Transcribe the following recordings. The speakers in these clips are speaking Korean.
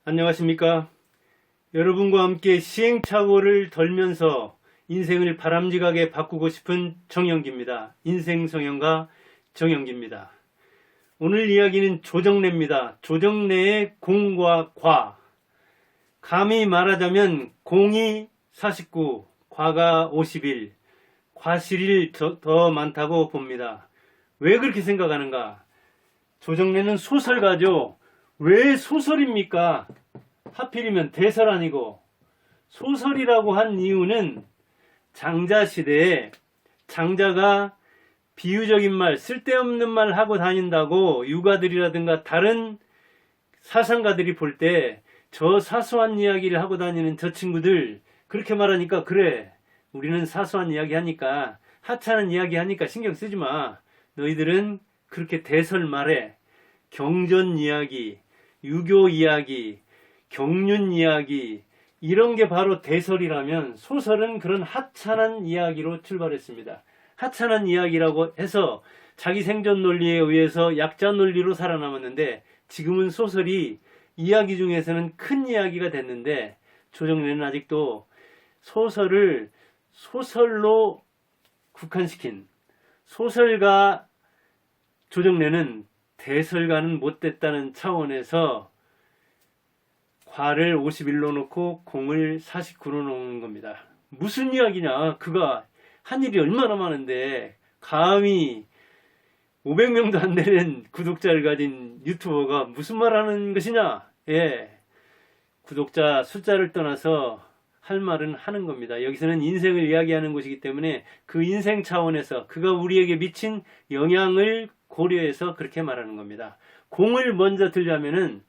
안녕하십니까? 여러분과 함께 시행착오를 덜면서 인생을 바람직하게 바꾸고 싶은 정영기입니다. 인생성형가 정영기입니다. 오늘 이야기는 조정래입니다. 조정래의 공과 과. 감히 말하자면 공이 49, 과가 51, 과실이 더 많다고 봅니다. 왜 그렇게 생각하는가? 조정래는 소설가죠. 왜 소설입니까? 하필이면 대설 아니고. 소설이라고 한 이유는 장자시대에 장자가 비유적인 말, 쓸데없는 말 하고 다닌다고 유가들이라든가 다른 사상가들이 볼 때 저 사소한 이야기를 하고 다니는 저 친구들 그렇게 말하니까 그래, 우리는 사소한 이야기 하니까, 하찮은 이야기 하니까 신경 쓰지 마. 너희들은 그렇게 대설 말해. 경전 이야기, 유교 이야기, 경륜 이야기, 이런 게 바로 대설이라면 소설은 그런 하찮은 이야기로 출발했습니다. 하찮은 이야기라고 해서 자기 생존 논리에 의해서 약자 논리로 살아남았는데, 지금은 소설이 이야기 중에서는 큰 이야기가 됐는데, 조정래는 아직도 소설을 소설로 국한시킨 소설가 조정래는 대설가는 못됐다는 차원에서 과를 51로 놓고 공을 49로 놓는 겁니다. 무슨 이야기냐? 그가 한 일이 얼마나 많은데 감히 500명도 안 되는 구독자를 가진 유튜버가 무슨 말 하는 것이냐? 예, 구독자 숫자를 떠나서 할 말은 하는 겁니다. 여기서는 인생을 이야기하는 곳이기 때문에 그 인생 차원에서 그가 우리에게 미친 영향을 고려해서 그렇게 말하는 겁니다. 공을 먼저 들자면은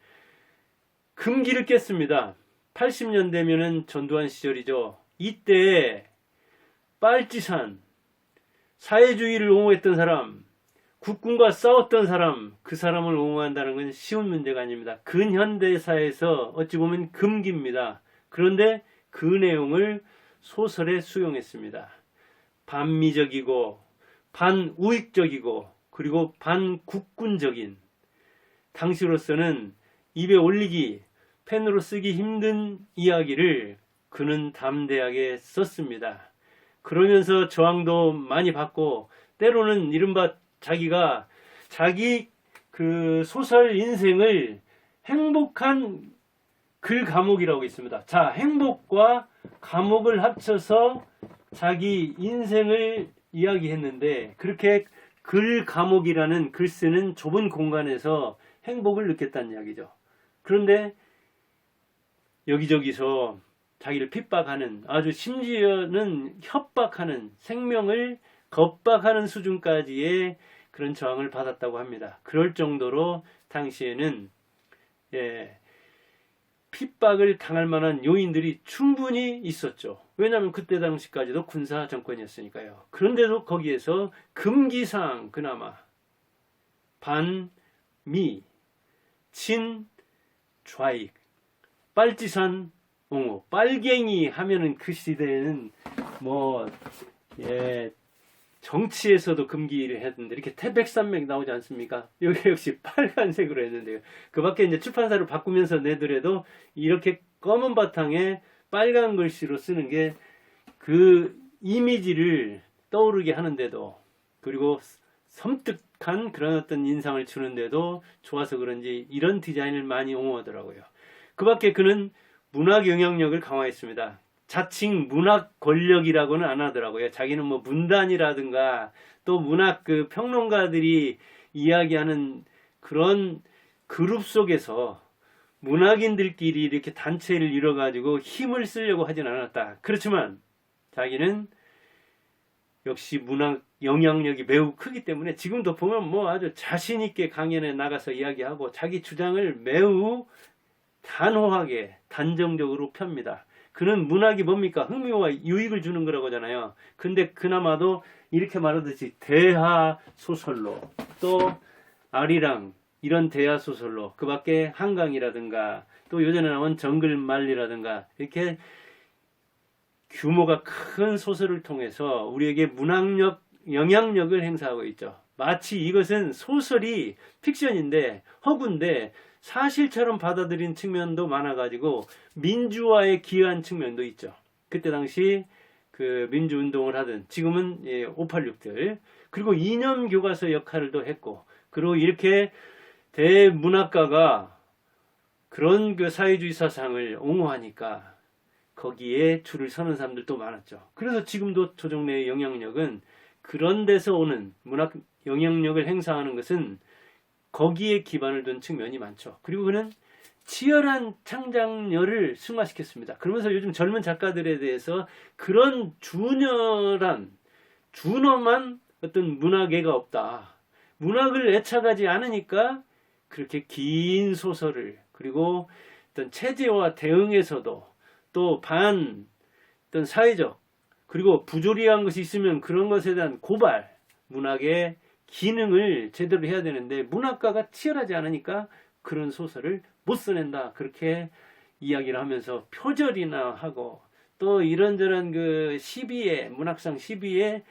금기를 깼습니다. 80년대면은 전두환 시절이죠. 이때 빨치산, 사회주의를 옹호했던 사람, 국군과 싸웠던 사람, 그 사람을 옹호한다는 건 쉬운 문제가 아닙니다. 근현대사에서 어찌 보면 금기입니다. 그런데 그 내용을 소설에 수용했습니다. 반미적이고 반우익적이고 그리고 반국군적인, 당시로서는 입에 올리기, 펜으로 쓰기 힘든 이야기를 그는 담대하게 썼습니다. 그러면서 저항도 많이 받고, 때로는 이른바 자기가 자기 그 소설 인생을 행복한 글 감옥이라고 있습니다. 자, 행복과 감옥을 합쳐서 자기 인생을 이야기했는데, 그렇게 글 감옥이라는 글 쓰는 좁은 공간에서 행복을 느꼈다는 이야기죠. 그런데 여기저기서 자기를 핍박하는, 아주 심지어는 협박하는, 생명을 겁박하는 수준까지의 그런 저항을 받았다고 합니다. 그럴 정도로 당시에는 핍박을 당할 만한 요인들이 충분히 있었죠. 왜냐하면 그때 당시까지도 군사 정권이었으니까요. 그런데도 거기에서 금기사항, 그나마 반미, 친, 좌익, 빨치산, 옹호, 빨갱이 하면은 그 시대에는 정치에서도 금기를 했는데, 이렇게 태백산맥 나오지 않습니까? 여기 역시 빨간색으로 했는데요. 그 밖에 이제 출판사를 바꾸면서 내더라도 이렇게 검은 바탕에 빨간 글씨로 쓰는 게 그 이미지를 떠오르게 하는데도, 그리고 섬뜩한 그런 어떤 인상을 주는데도 좋아서 그런지 이런 디자인을 많이 옹호하더라고요. 그 밖에 그는 문학 영향력을 강화했습니다. 자칭 문학 권력이라고는 안 하더라고요. 자기는 뭐 문단이라든가 또 문학 그 평론가들이 이야기하는 그런 그룹 속에서 문학인들끼리 이렇게 단체를 이뤄가지고 힘을 쓰려고 하진 않았다. 그렇지만 자기는 역시 문학 영향력이 매우 크기 때문에 지금도 보면 아주 자신있게 강연에 나가서 이야기하고 자기 주장을 매우 단호하게 단정적으로 펴니다. 그는 문학이 뭡니까? 흥미와 유익을 주는 거라고 하잖아요. 근데 그나마도 이렇게 말하듯이 대하 소설로, 또 아리랑, 이런 대하 소설로, 그 밖에 한강이라든가 또 요전에 나온 정글만리라든가 이렇게 규모가 큰 소설을 통해서 우리에게 문학력, 영향력을 행사하고 있죠. 마치 이것은 소설이 픽션인데, 허구인데 사실처럼 받아들인 측면도 많아가지고 민주화에 기여한 측면도 있죠. 그때 당시 그 민주운동을 하던 지금은 586들 그리고 이념 교과서 역할도 했고 그리고 이렇게 대문학가가 그런 그 사회주의 사상을 옹호하니까 거기에 줄을 서는 사람들도 많았죠. 그래서 지금도 조정래의 영향력은 그런 데서 오는 문학 영향력을 행사하는 것은 거기에 기반을 둔 측면이 많죠. 그리고 그는 치열한 창작력을 승화시켰습니다. 그러면서 요즘 젊은 작가들에 대해서 그런 준엄한 어떤 문학애가 없다. 문학을 애착하지 않으니까 그렇게 긴 소설을 그리고 어떤 체제와 대응에서도 또 어떤 사회적 그리고 부조리한 것이 있으면 그런 것에 대한 고발 문학의 기능을 제대로 해야 되는데 문학가가 치열하지 않으니까 그런 소설을 못 써낸다 그렇게 이야기를 하면서 표절이나 하고 또 이런저런 그 시비에 문학상 시비에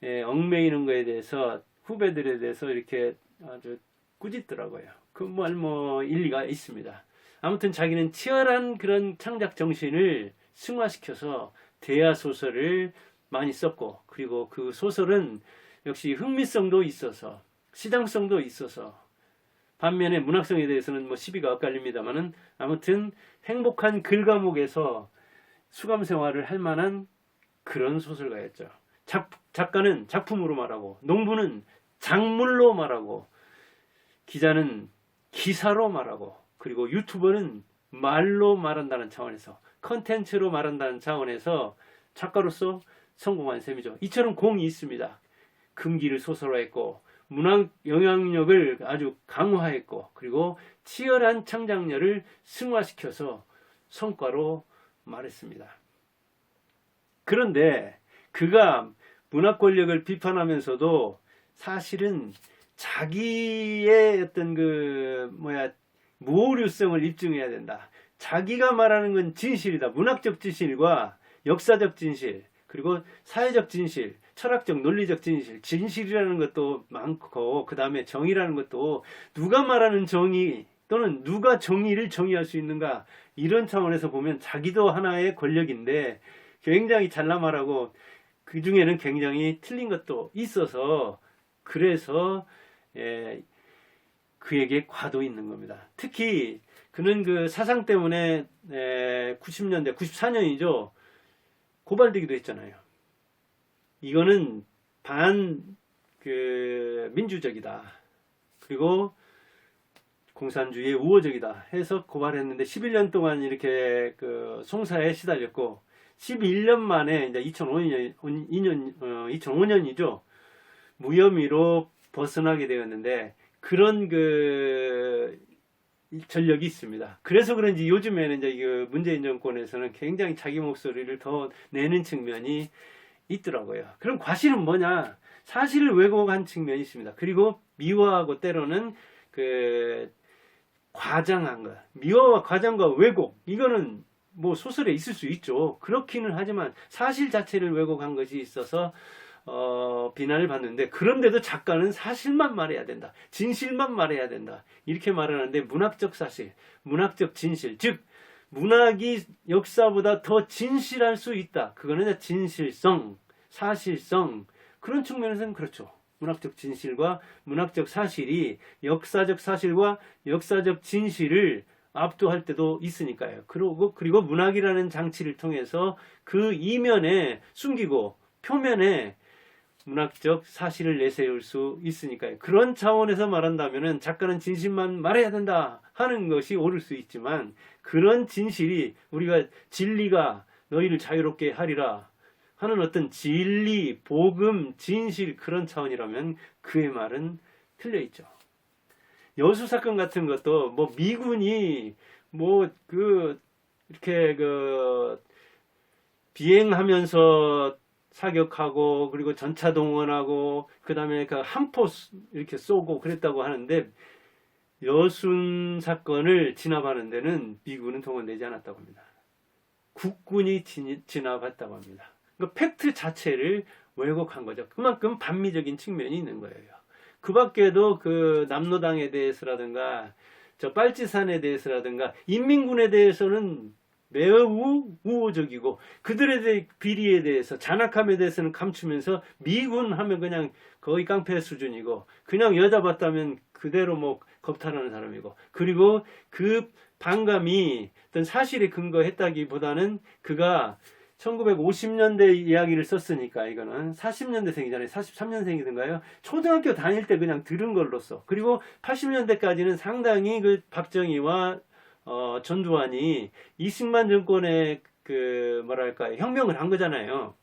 얽매이는 거에 대해서 후배들에 대해서 이렇게 아주 꾸짖더라고요. 그 뭐 일리가 있습니다. 아무튼 자기는 치열한 그런 창작 정신을 승화시켜서 대하 소설을 많이 썼고 그리고 그 소설은 역시 흥미성도 있어서 시장성도 있어서 반면에 문학성에 대해서는 뭐 시비가 엇갈립니다만은 아무튼 행복한 글 과목에서 수감 생활을 할 만한 그런 소설가였죠. 작가는 작품으로 말하고 농부는 작물로 말하고 기자는 기사로 말하고 그리고 유튜버는 말로 말한다는 차원에서 컨텐츠로 말한다는 차원에서 작가로서 성공한 셈이죠. 이처럼 공이 있습니다. 금기를 소설화했고 문학 영향력을 아주 강화했고 그리고 치열한 창작력을 승화시켜서 성과로 말했습니다. 그런데 그가 문학 권력을 비판하면서도 사실은 자기의 어떤 무오류성을 입증해야 된다. 자기가 말하는 건 진실이다. 문학적 진실과 역사적 진실, 그리고 사회적 진실, 철학적, 논리적 진실, 진실이라는 것도 많고, 그 다음에 정의라는 것도 누가 말하는 정의 또는 누가 정의를 정의할 수 있는가, 이런 차원에서 보면 자기도 하나의 권력인데 굉장히 잘나 말하고 그 중에는 굉장히 틀린 것도 있어서 그래서 그에게 과도 있는 겁니다. 특히 그는 그 사상 때문에 90년대, 94년이죠. 고발되기도 했잖아요. 이거는 민주적이다. 그리고 공산주의의 우호적이다 해서 고발했는데 11년 동안 이렇게 그 송사에 시달렸고 11년 만에 이제 2005년이죠. 무혐의로 벗어나게 되었는데 그런 그 전력이 있습니다. 그래서 그런지 요즘에는 이제 그 문재인 정권에서는 굉장히 자기 목소리를 더 내는 측면이 있더라고요. 그럼 과실은 뭐냐? 사실을 왜곡한 측면이 있습니다. 그리고 미화하고 때로는 그 과장한 것, 미화와 과장과 왜곡, 이거는 뭐 소설에 있을 수 있죠. 그렇기는 하지만 사실 자체를 왜곡한 것이 있어서 비난을 받는데, 그런데도 작가는 사실만 말해야 된다, 진실만 말해야 된다, 이렇게 말하는데 문학적 사실, 문학적 진실, 즉 문학이 역사보다 더 진실할 수 있다. 그거는 진실성, 사실성, 그런 측면에서는 그렇죠. 문학적 진실과 문학적 사실이 역사적 사실과 역사적 진실을 압도할 때도 있으니까요. 그리고 문학이라는 장치를 통해서 그 이면에 숨기고 표면에 문학적 사실을 내세울 수 있으니까요. 그런 차원에서 말한다면 작가는 진실만 말해야 된다 하는 것이 옳을 수 있지만, 그런 진실이 우리가 진리가 너희를 자유롭게 하리라 하는 어떤 진리, 복음, 진실, 그런 차원이라면 그의 말은 틀려 있죠. 여수 사건 같은 것도 뭐 미군이 이렇게 비행하면서 사격하고 그리고 전차 동원하고 그다음에 그 한포 이렇게 쏘고 그랬다고 하는데, 여순 사건을 진압하는 데는 미군은 동원되지 않았다고 합니다. 국군이 진압했다고 합니다. 그러니까 팩트 자체를 왜곡한 거죠. 그만큼 반미적인 측면이 있는 거예요. 그 밖에도 그 남로당에 대해서라든가 저 빨치산에 대해서라든가 인민군에 대해서는 매우 우호적이고 그들에 대해 비리에 대해서 잔악함에 대해서는 감추면서 미군 하면 그냥 거의 깡패 수준이고 그냥 여자 봤다면 그대로 뭐 겁탈하는 사람이고 그리고 그 반감이 어떤 사실에 근거했다기보다는 그가 1950년대 이야기를 썼으니까 이거는 40년대생이잖아요. 43년생이던가요. 초등학교 다닐 때 그냥 들은 걸로써 그리고 80년대까지는 상당히 그 박정희와 전두환이 이승만 정권의 그 뭐랄까 혁명을 한 거잖아요.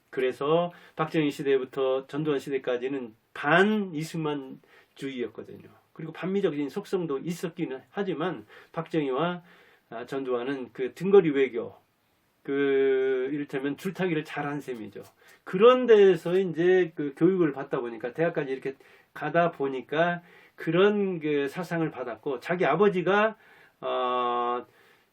그래서 박정희 시대부터 전두환 시대까지는 반 이승만주의였거든요. 그리고 반미적인 속성도 있었기는 하지만 박정희와 전두환은 그 등거리 외교 그 이를테면 줄타기를 잘한 셈이죠. 그런 데서 이제 그 교육을 받다 보니까 대학까지 이렇게 가다 보니까 그런 그 사상을 받았고 자기 아버지가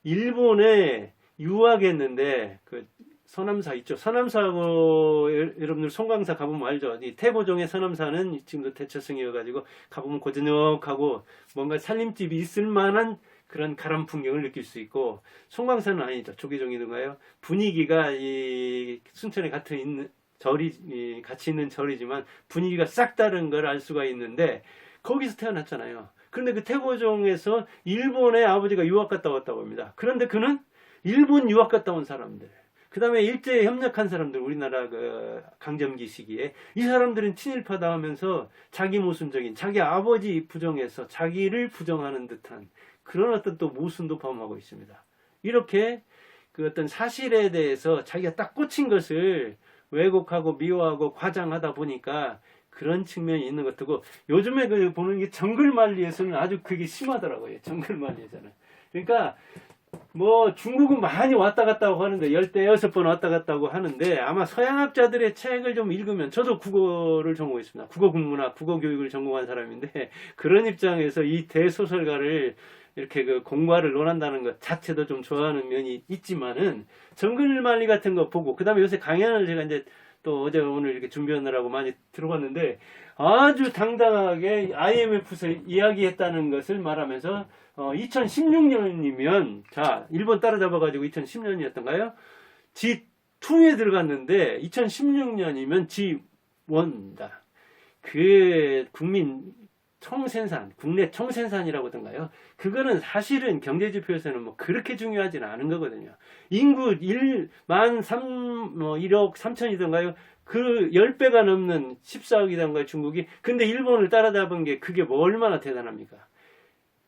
일본에 유학했는데 그 서남사 있죠. 서남사하고 여러분들 송강사 가보면 알죠. 이 태보종의 서남사는 지금도 대처성이어가지고 가보면 고즈넉하고 뭔가 살림집이 있을 만한 그런 가람 풍경을 느낄 수 있고 송강사는 아니죠. 조계종이든가요. 분위기가 이 순천에 같이 있는 절이 같이 있는 절이지만 분위기가 싹 다른 걸 알 수가 있는데 거기서 태어났잖아요. 그런데 그 태고종에서 일본에 아버지가 유학 갔다 왔다고 합니다. 그런데 그는 일본 유학 갔다 온 사람들, 그 다음에 일제에 협력한 사람들, 우리나라 그 강점기 시기에 이 사람들은 친일파다 하면서 자기 모순적인 자기 아버지 부정해서 자기를 부정하는 듯한 그런 어떤 또 모순도 범하고 있습니다. 이렇게 그 어떤 사실에 대해서 자기가 딱 꽂힌 것을 왜곡하고 미워하고 과장하다 보니까 그런 측면이 있는 것 같고 요즘에 그 보는 게 정글만리에서는 아주 그게 심하더라고요. 정글만리에서는. 그러니까 뭐 중국은 많이 왔다 갔다 하는데 16번 왔다 갔다 하는데 아마 서양학자들의 책을 좀 읽으면 저도 국어를 전공했습니다. 국어 국문학, 국어 교육을 전공한 사람인데 그런 입장에서 이 대소설가를 이렇게 그 공과를 논한다는 것 자체도 좀 좋아하는 면이 있지만은 정글만리 같은 거 보고 그다음에 요새 강연을 제가 이제 또 어제 오늘 이렇게 준비하느라고 많이 들어봤는데 아주 당당하게 IMF에서 이야기했다는 것을 말하면서 2016년이면 자 일본 따라잡아가지고 2010년이었던가요? G2에 들어갔는데 2016년이면 G1다. 그 국민 총생산, 국내 총생산이라고 하던가요? 그거는 사실은 경제지표에서는 뭐 그렇게 중요하지는 않은 거거든요. 인구 1만 1억 3천이던가요? 그 10배가 넘는 14억이던가요, 중국이. 근데 일본을 따라잡은 게 그게 뭐 얼마나 대단합니까?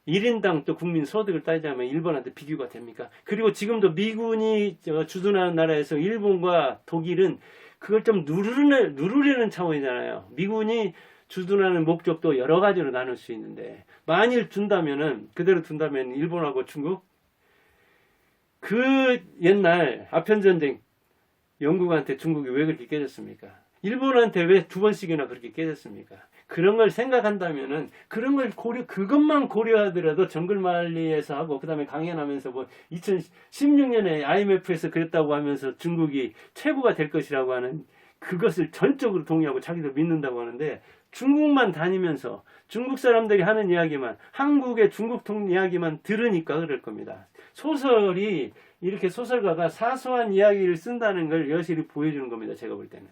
1인당 또 국민 소득을 따지자면 일본한테 비교가 됩니까? 그리고 지금도 미군이 주둔하는 나라에서 일본과 독일은 그걸 좀 누르려는 차원이잖아요. 미군이 주둔하는 목적도 여러 가지로 나눌 수 있는데 만일 둔다면은 그대로 둔다면 일본하고 중국 그 옛날 아편전쟁 영국한테 중국이 왜 그렇게 깨졌습니까? 일본한테 왜 2번씩이나 그렇게 깨졌습니까? 그런 걸 생각한다면은 그런 걸 그것만 고려하더라도 정글만리에서 하고 그다음에 강연하면서 뭐 2016년에 IMF에서 그랬다고 하면서 중국이 최고가 될 것이라고 하는 그것을 전적으로 동의하고 자기도 믿는다고 하는데 중국만 다니면서 중국 사람들이 하는 이야기만 한국의 중국통 이야기만 들으니까 그럴 겁니다. 소설이 이렇게 소설가가 사소한 이야기를 쓴다는 걸 여실히 보여주는 겁니다. 제가 볼 때는.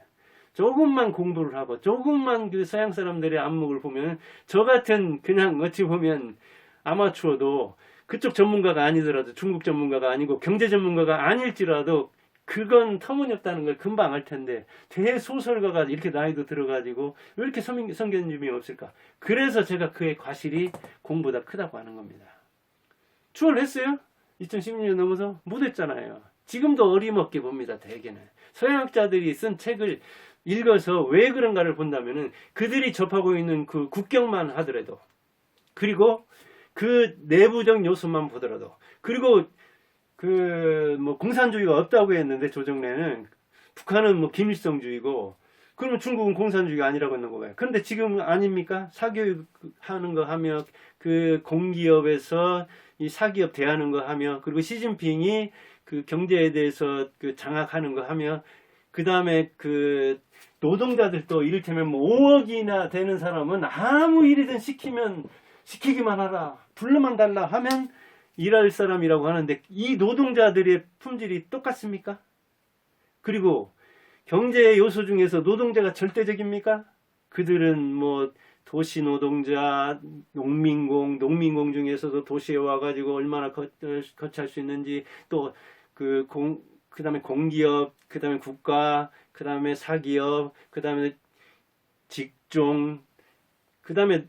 조금만 공부를 하고 조금만 그 서양 사람들의 안목을 보면 저 같은 그냥 어찌 보면 아마추어도 그쪽 전문가가 아니더라도 중국 전문가가 아니고 경제 전문가가 아닐지라도 그건 터무니없다는 걸 금방 알 텐데 대소설가가 이렇게 나이도 들어가지고 왜 이렇게 성견심이 없을까? 그래서 제가 그의 과실이 공보다 크다고 하는 겁니다. 추월했어요? 2016년 넘어서 못했잖아요. 지금도 어림없게 봅니다. 대개는 서양학자들이 쓴 책을 읽어서 왜 그런가를 본다면은 그들이 접하고 있는 그 국경만 하더라도 그리고 그 내부적 요소만 보더라도 그리고 그 뭐 공산주의가 없다고 했는데 조정래는 북한은 뭐 김일성주의고 그러면 중국은 공산주의가 아니라고 했는 거예요. 그런데 지금 아닙니까? 사교육 하는 거 하며 그 공기업에서 이 사기업 대하는 거 하며 그리고 시진핑이 그 경제에 대해서 그 장악하는 거 하며 그 다음에 그 노동자들도 이를테면 뭐 5억이나 되는 사람은 아무 일이든 시키기만 하라. 불러만 달라 하면 일할 사람이라고 하는데 이 노동자들의 품질이 똑같습니까? 그리고 경제의 요소 중에서 노동자가 절대적입니까? 그들은 뭐 도시 노동자, 농민공 중에서도 도시에 와가지고 얼마나 거치할 수 있는지, 또 그 다음에 공기업, 그 다음에 국가, 그 다음에 사기업, 그 다음에 직종, 그 다음에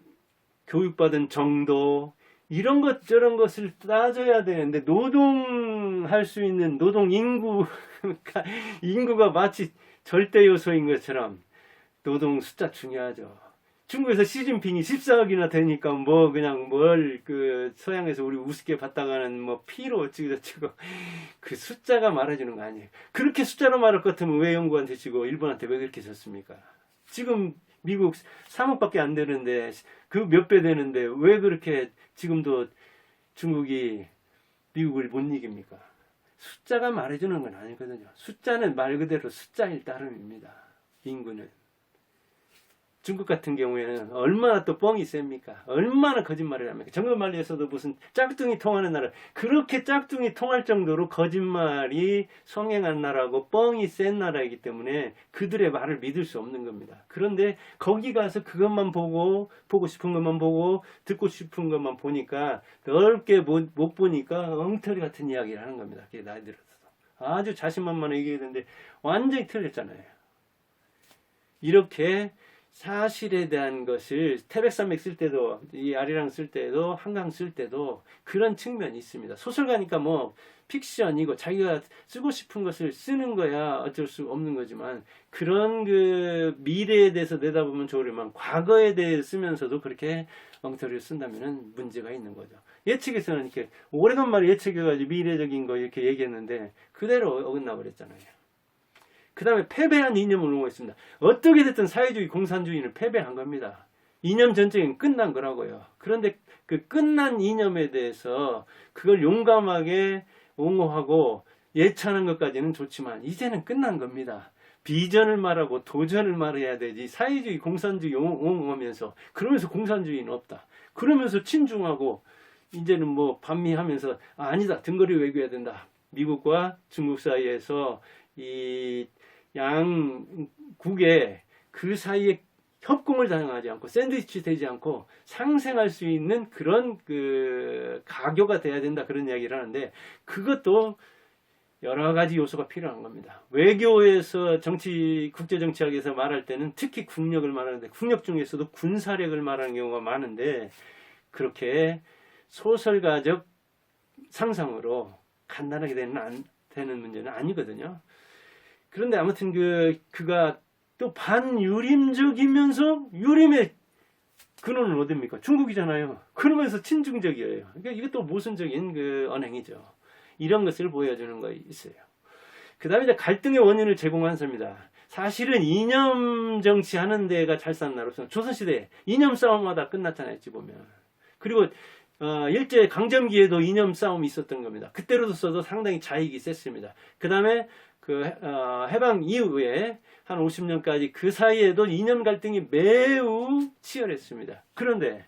교육받은 정도, 이런 것 저런 것을 따져야 되는데, 노동할 수 있는 노동 인구가 마치 절대 요소인 것처럼 노동 숫자 중요하죠. 중국에서 시진핑이 14억이나 되니까 뭐 그냥 뭘 그 서양에서 우리 우습게 봤다가는 뭐 피로 어찌고저찌고 그 숫자가 말해주는 거 아니에요. 그렇게 숫자로 말할 것 같으면 왜 영국한테 지고 일본한테 왜 그렇게 졌습니까? 지금 미국 3억밖에 안 되는데 그 몇 배 되는데 왜 그렇게 지금도 중국이 미국을 못 이깁니까? 숫자가 말해주는 건 아니거든요. 숫자는 말 그대로 숫자일 따름입니다. 인구는. 중국 같은 경우에는 얼마나 또 뻥이 셉니까? 얼마나 거짓말을 합니까? 정글만리에서도 무슨 짝퉁이 통하는 나라, 그렇게 짝퉁이 통할 정도로 거짓말이 성행한 나라고 뻥이 센 나라이기 때문에 그들의 말을 믿을 수 없는 겁니다. 그런데 거기 가서 그것만 보고 싶은 것만 보고 듣고 싶은 것만 보니까 넓게 못 보니까 엉터리 같은 이야기를 하는 겁니다. 나이 들어서 아주 자신만만하게 얘기했는데 완전히 틀렸잖아요. 이렇게 사실에 대한 것을 태백산맥 쓸 때도, 이 아리랑 쓸 때도, 한강 쓸 때도 그런 측면이 있습니다. 소설가니까 뭐 픽션이고 자기가 쓰고 싶은 것을 쓰는 거야 어쩔 수 없는 거지만, 그런 그 미래에 대해서 내다보면 좋으려면 과거에 대해 쓰면서도 그렇게 엉터리를 쓴다면 문제가 있는 거죠. 예측에서는 이렇게 오래간 말을 예측해가지고 미래적인 거 이렇게 얘기했는데 그대로 어긋나 버렸잖아요. 그 다음에 패배한 이념을 옹호했습니다. 어떻게 됐든 사회주의 공산주의는 패배한 겁니다. 이념 전쟁은 끝난 거라고요. 그런데 그 끝난 이념에 대해서 그걸 용감하게 옹호하고 예찬하는 것까지는 좋지만 이제는 끝난 겁니다. 비전을 말하고 도전을 말해야 되지, 사회주의 공산주의 옹호하면서 그러면서 공산주의는 없다, 그러면서 친중하고 이제는 뭐 반미하면서 아니다, 등거리 외교해야 된다. 미국과 중국 사이에서 이 양국의 그 사이에 협공을 당하지 않고 샌드위치 되지 않고 상생할 수 있는 그런 그 가교가 돼야 된다, 그런 이야기를 하는데 그것도 여러 가지 요소가 필요한 겁니다. 외교에서 국제정치학에서 말할 때는 특히 국력을 말하는데 국력 중에서도 군사력을 말하는 경우가 많은데 그렇게 소설가적 상상으로 간단하게 되는 문제는 아니거든요. 그런데 아무튼 그가 또 반유림적이면서 유림의 근원은 어딥니까? 중국이잖아요. 그러면서 친중적이에요. 그러니까 이것도 모순적인 그 언행이죠. 이런 것을 보여주는 거 있어요. 그 다음에 이제 갈등의 원인을 제공한 섭니다. 사실은 이념 정치하는 데가 잘 산 나라로서 조선시대 이념 싸움마다 끝났잖아요. 어찌 보면. 그리고 일제 강점기에도 이념 싸움이 있었던 겁니다. 그때로서도 상당히 자익이 셌습니다. 그 다음에 해방 이후에 한 50년까지 그 사이에도 이념 갈등이 매우 치열했습니다. 그런데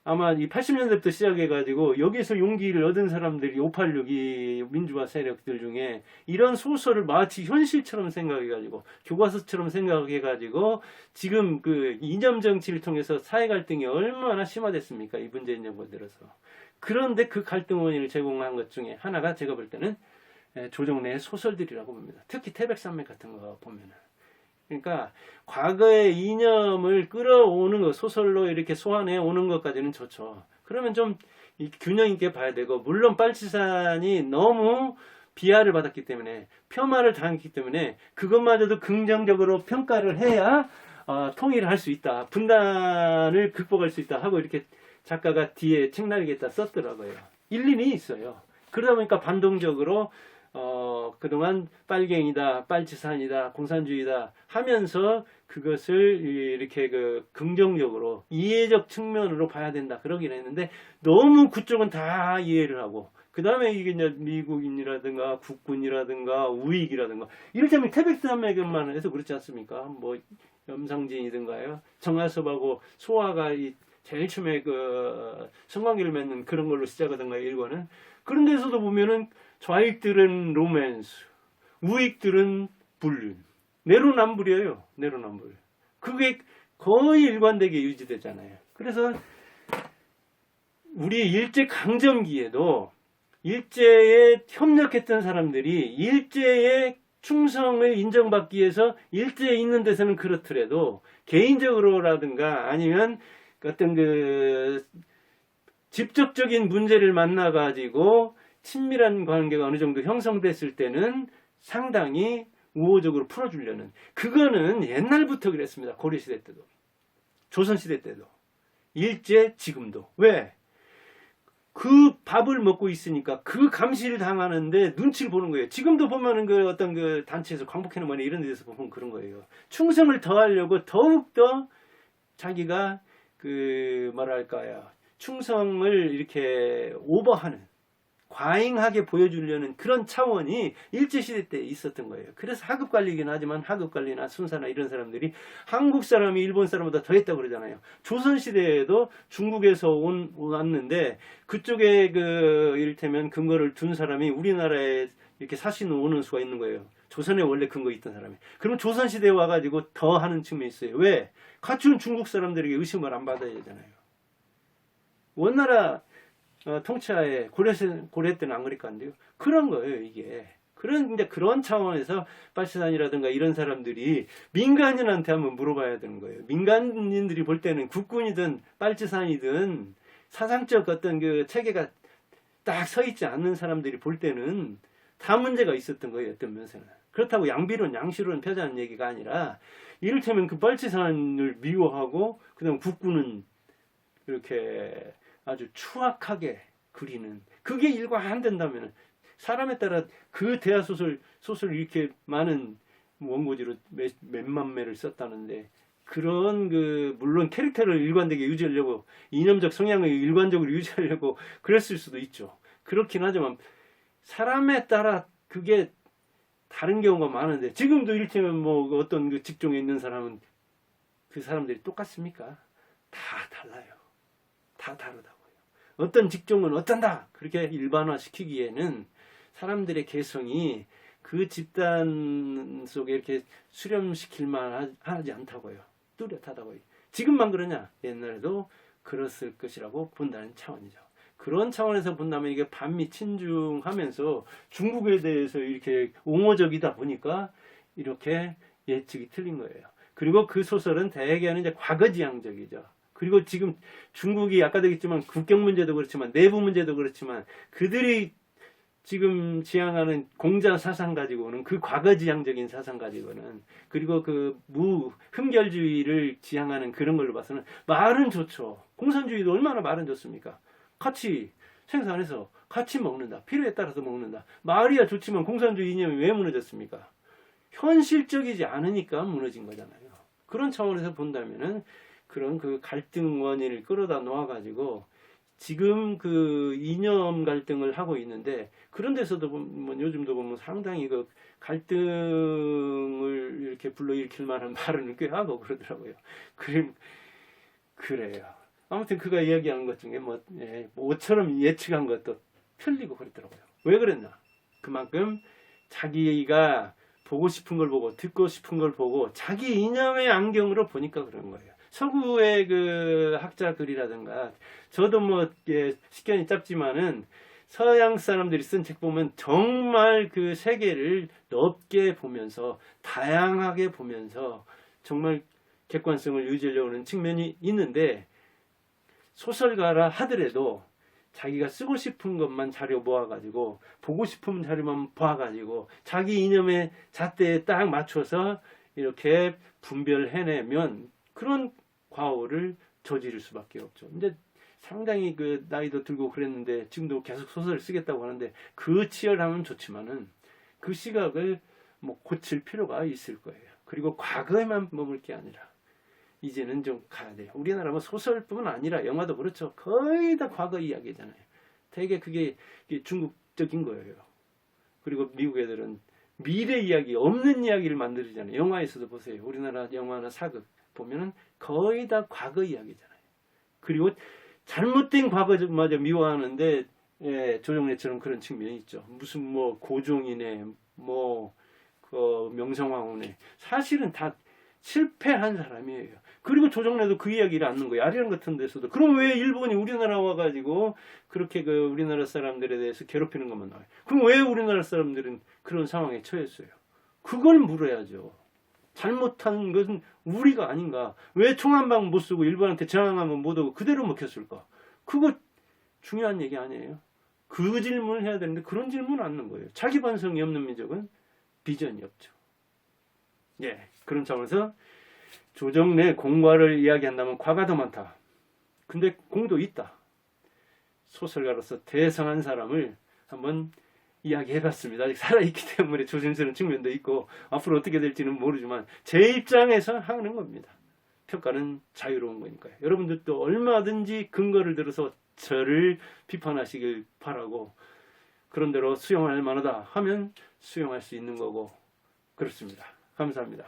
아마 이 80년대부터 시작해가지고 여기서 용기를 얻은 사람들이 586이 민주화 세력들 중에 이런 소설을 마치 현실처럼 생각해가지고 교과서처럼 생각해가지고 지금 그 이념 정치를 통해서 사회 갈등이 얼마나 심화됐습니까? 이 문재인 정부 들어서. 그런데 그 갈등 원인을 제공한 것 중에 하나가 제가 볼 때는 조정래의 소설들이라고 봅니다. 특히 태백산맥 같은 거 보면은. 그러니까 과거의 이념을 끌어오는 것, 소설로 이렇게 소환해 오는 것까지는 좋죠. 그러면 좀 균형 있게 봐야 되고, 물론 빨치산이 너무 비하를 받았기 때문에, 폄하를 당했기 때문에 그것마저도 긍정적으로 평가를 해야 통일을 할 수 있다, 분단을 극복할 수 있다 하고 이렇게 작가가 뒤에 책날개에다 썼더라고요. 일리는 있어요. 그러다 보니까 반동적으로 그동안 빨갱이다, 빨치산이다, 공산주의다 하면서 그것을 이렇게 긍정적으로 이해적 측면으로 봐야 된다 그러긴 했는데, 너무 그쪽은 다 이해를 하고 그 다음에 이게 이제 미국인이라든가 국군이라든가 우익이라든가, 이를테면 태백산맥만 해서 그렇지 않습니까? 뭐 염상진이든가요, 정하섭하고 소화가 제일 처음에 그 성관계를 맺는 그런 걸로 시작하던가 일과는. 그런 데서도 보면은 좌익들은 로맨스, 우익들은 불륜, 내로남불이에요. 내로남불. 그게 거의 일관되게 유지되잖아요. 그래서 우리 일제 강점기에도 일제에 협력했던 사람들이 일제의 충성을 인정받기 위해서 일제에 있는 데서는 그렇더라도 개인적으로라든가 아니면 어떤 그 직접적인 문제를 만나 가지고 친밀한 관계가 어느 정도 형성됐을 때는 상당히 우호적으로 풀어주려는, 그거는 옛날부터 그랬습니다. 고려시대 때도 조선시대 때도 일제 지금도. 왜? 그 밥을 먹고 있으니까 그 감시를 당하는데 눈치를 보는 거예요. 지금도 보면은 그 어떤 그 단체에서 광복회나 뭐냐 이런 데서 보면 그런 거예요. 충성을 더하려고 더욱더 자기가 그 뭐랄까요, 충성을 이렇게 오버하는, 과잉하게 보여주려는 그런 차원이 일제시대 때 있었던 거예요. 그래서 하급관리긴 하지만 하급관리나 순사나 이런 사람들이 한국 사람이 일본 사람보다 더 했다고 그러잖아요. 조선시대에도 중국에서 왔는데 그쪽에 그 이를테면 근거를 둔 사람이 우리나라에 이렇게 사신 오는 수가 있는 거예요. 조선에 원래 근거 있던 사람이. 그럼 조선시대에 와가지고 더 하는 측면이 있어요. 왜? 갖춘 중국 사람들에게 의심을 안 받아야 되잖아요. 원나라 통치하에 고려 때는 안 그랬고 안 돼요. 그런 거예요, 이게. 그런 차원에서 빨치산이라든가 이런 사람들이 민간인한테 한번 물어봐야 되는 거예요. 민간인들이 볼 때는 국군이든 빨치산이든 사상적 어떤 그 체계가 딱 서 있지 않는 사람들이 볼 때는 다 문제가 있었던 거예요, 어떤 면에서는. 그렇다고 양비론, 양시론 펴자는 얘기가 아니라, 이를테면 그 빨치산을 미워하고, 그 다음 국군은 이렇게 아주 추악하게 그리는, 그게 일과 안 된다면 사람에 따라 그 대하소설 이렇게 많은 원고지로 몇만 매를 썼다는데, 그런 그 물론 캐릭터를 일관되게 유지하려고, 이념적 성향을 일관적으로 유지하려고 그랬을 수도 있죠. 그렇긴 하지만 사람에 따라 그게 다른 경우가 많은데, 지금도 이를테면 뭐 어떤 그 직종에 있는 사람은 그 사람들이 똑같습니까? 다 달라요. 다 다르다고요. 어떤 직종은 어떤다 그렇게 일반화시키기에는 사람들의 개성이 그 집단 속에 이렇게 수렴시킬 만하지 않다고요. 뚜렷하다고요. 지금만 그러냐? 옛날에도 그랬을 것이라고 본다는 차원이죠. 그런 차원에서 본다면 이게 반미 친중하면서 중국에 대해서 이렇게 옹호적이다 보니까 이렇게 예측이 틀린 거예요. 그리고 그 소설은 대개는 이제 과거지향적이죠. 그리고 지금 중국이 아까도 얘기했지만 국경 문제도 그렇지만 내부 문제도 그렇지만 그들이 지금 지향하는 공자 사상 가지고는, 그 과거지향적인 사상 가지고는, 그리고 그 흠결주의를 지향하는 그런 걸로 봐서는 말은 좋죠. 공산주의도 얼마나 말은 좋습니까? 같이 생산해서 같이 먹는다. 필요에 따라서 먹는다. 말이야 좋지만 공산주의 이념이 왜 무너졌습니까? 현실적이지 않으니까 무너진 거잖아요. 그런 차원에서 본다면은 그런 그 갈등 원인을 끌어다 놓아가지고 지금 그 이념 갈등을 하고 있는데, 그런 데서도 보면 요즘도 보면 상당히 그 갈등을 이렇게 불러일으킬 만한 발언을 꽤 하고 그러더라고요. 그래요. 아무튼 그가 이야기하는 것 중에 뭐 모처럼 예측한 것도 틀리고 그랬더라고요. 왜 그랬나? 그만큼 자기가 보고 싶은 걸 보고 듣고 싶은 걸 보고 자기 이념의 안경으로 보니까 그런 거예요. 서구의 그 학자들이라든가, 저도 뭐 식견이 짧지만은 서양 사람들이 쓴 책 보면 정말 그 세계를 넓게 보면서 다양하게 보면서 정말 객관성을 유지하려고 하는 측면이 있는데, 소설가라 하더라도 자기가 쓰고 싶은 것만 자료 모아가지고 보고 싶은 자료만 봐가지고 자기 이념의 잣대에 딱 맞춰서 이렇게 분별해내면 그런 과오를 저지를 수밖에 없죠. 근데 상당히 그 나이도 들고 그랬는데 지금도 계속 소설을 쓰겠다고 하는데, 그 치열함은 좋지만은 그 시각을 뭐 고칠 필요가 있을 거예요. 그리고 과거에만 머물 게 아니라 이제는 좀 가야 돼요. 우리나라 뭐 소설뿐만 아니라 영화도 그렇죠. 거의 다 과거 이야기잖아요. 되게 그게 중국적인 거예요. 그리고 미국 애들은 미래 이야기, 없는 이야기를 만들잖아요. 영화에서도 보세요. 우리나라 영화나 사극 보면은 거의 다 과거 이야기잖아요. 그리고 잘못된 과거마저 미워하는데 조정래처럼 그런 측면이 있죠. 무슨 뭐 고종이네, 뭐 그 명성황후네, 사실은 다 실패한 사람이에요. 그리고 조정래도 그 이야기를 않는 거예요. 아리랑 같은 데서도. 그럼 왜 일본이 우리나라 와가지고 그렇게 그 우리나라 사람들에 대해서 괴롭히는 것만 나와요? 그럼 왜 우리나라 사람들은 그런 상황에 처했어요? 그걸 물어야죠. 잘못한 것은 우리가 아닌가? 왜 총 한 방 못 쏘고 일본한테 저항하면 못 오고 그대로 먹혔을까? 그거 중요한 얘기 아니에요? 그 질문을 해야 되는데 그런 질문은 안 하는 거예요. 자기 반성이 없는 민족은 비전이 없죠. 예, 그런 차원에서 조정래 공과를 이야기한다면 과가 더 많다. 근데 공도 있다. 소설가로서 대성한 사람을 한번 이야기해봤습니다. 아직 살아있기 때문에 조심스러운 측면도 있고 앞으로 어떻게 될지는 모르지만 제 입장에서 하는 겁니다. 평가는 자유로운 거니까요. 여러분들도 얼마든지 근거를 들어서 저를 비판하시길 바라고, 그런 대로 수용할 만하다 하면 수용할 수 있는 거고 그렇습니다. 감사합니다.